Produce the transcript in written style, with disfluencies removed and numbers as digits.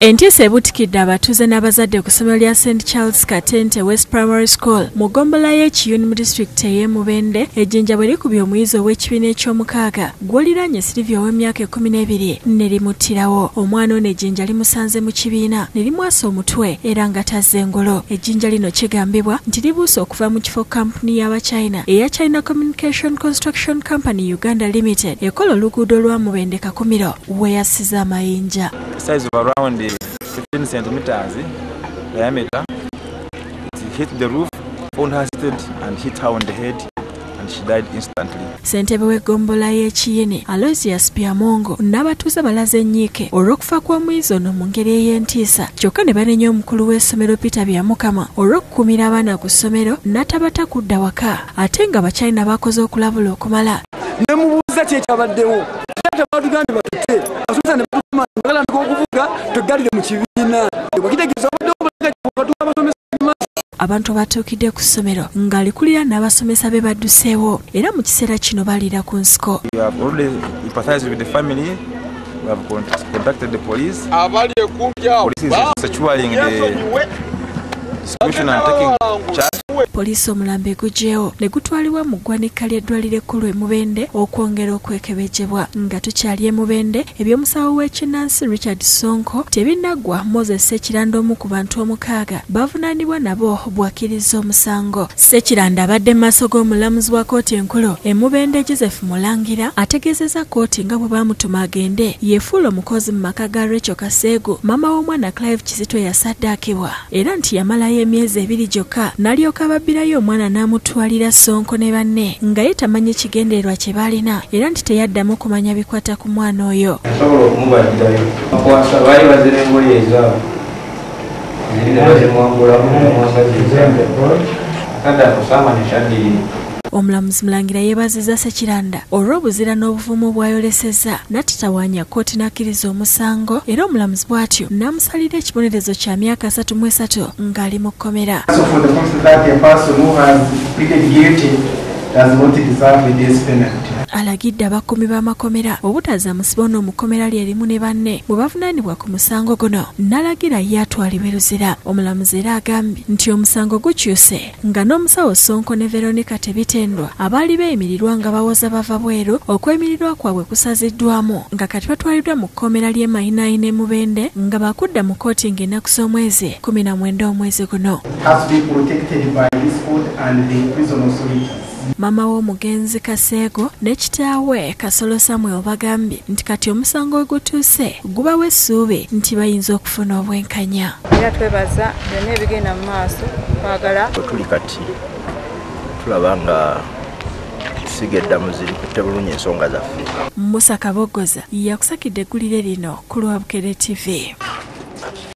Entiisa ebuutikidde abatuuze n'abazadde ku ssomero lya St Charles Katente West Primary School mu ggombolola y'Ekiyuni mu disitulikiti ey'e Mubende. Ejjinja bwe likubye omuyizi ow'ekibiina eky'omukaaga gw'oliraanye Silivia ow'emyaka 12 ne limuttirawo. Omwana ono Ejjinja limusanze mu kibiina ne limwasa omutwe era nga tazze ngolo. Ejjinja lino kigambibwa nti libuuse okuva mu kifo kampuni y'Abachina eya China Communication Construction Company Uganda Limited ekola oluguudo lwa Mubende Kakumiro we yasize amayinja. Size of around 15 centimeters diameter. It hit the roof, found her stead and hit her on the head and she died instantly. Ssentebe w'eggombolola y'Ekiyini Aloysius Biamongo n'abatuuze balaze ennyiike olw'okufa kw'omuyizi ono mu ngeri ey'entiisa. Kyokka ne banenya omukulu w'essomero Peter Byamukama olw'okukuumira abaana ku ssomero n'atabata kudda waka ate nga Abachina bakoze okulabula okumala. Ne mubuuza ki ekyabaddewo. Batugambye batutte abasomesa ne batugamba ngalandika okuvuga tuggalire mu kibiina. Bakitegeeza abaddewo batuwa abasomesa abantu batuukidde ku ssomero nga likulira n'abasomesa be badduseewo era mu kiseera kino baliira ku nsiko. We have already empathized with the family. We have contacted the police. Police is securing the situation and taking charge. Poliisi omulambo guggyewo ne gutwalibwa mu ggwanika ly'eddwaliro ekkulu e Mubende okwongera okwekebejjebwa. Nga tukyali e Mubende, eby'omusawo w'ekinnansi Richard Sonko tebinaggwa. Moses Sekiranda omu ku bantu 6 bavunaanibwa nabo bwakiriza omusango. Sekiranda abadde mu maaso g'omulamuzi wa kkooti enkulu e Mubende Joseph Mulangira ategeezezza kkooti nga bwe baamutuma agende yeefuula omukozi mu maka ga Rachel Kaseego maama w'omwana Clive Kisitu eyasaddaakibwa era nti yamalayo emyezi 2 gyokka n'alyoka babbirayo omwana n'amutwalira Sonko ne banne nga ye tamanyi kigendererwa kye balina era nti teyaddamu kumanya bikwata ku mwana oyo. Asobola okumubaddayo akwasa baali bazira engoye ezaabwe ziri ne bazimwambulamu nemwagaziza akadde akusama nekyaddirira. Omulamuzi Mulangira yeebazizza Sekiranda olw'obuzira n'obuvumu bw'ayolesezza n'atatawaanya kkooti n'akkiriza omusango era omulamuzi bw'atyo n'amusalira ekibonerezo kya myaka 33 ng'ali mu kkomera. Alagidde abakuumi b'amakomera obutazza musibe ono mu kkomera lye limu ne banne bwe bavunaanibwa ku musango guno n'alagira ye atwalibwe Luzira. Omulamuzi era agambye nti omusango gukyuse nga n'omusawo Sonko ne Veronica Tebitendwa abaali beeyimirirwa nga bawoza bava bweru okwemirirwa kwabwe kusaziddwamu nga kati batwaliddwa mu kkomera ly'e Mayinaayina e Mubende nga bakudda mu kkooti ng'ennaku z'omwezi 19 omwezi guno. Mama w'omugenzi Kaseego ne kitaawe Kasolo Samuel bagambye nti kati omusango ogutuuse gubawa essuubi nti bayinza okufuna obwenkanya. Era twebaza byonna ebigenda mu maaso twagala tuli kati tulaba nga sigedda muziri kutte bulungi ensonga zaffe. Musa Kaboggoza yakusakidde eggulire lino ku lwa Bukedde TV.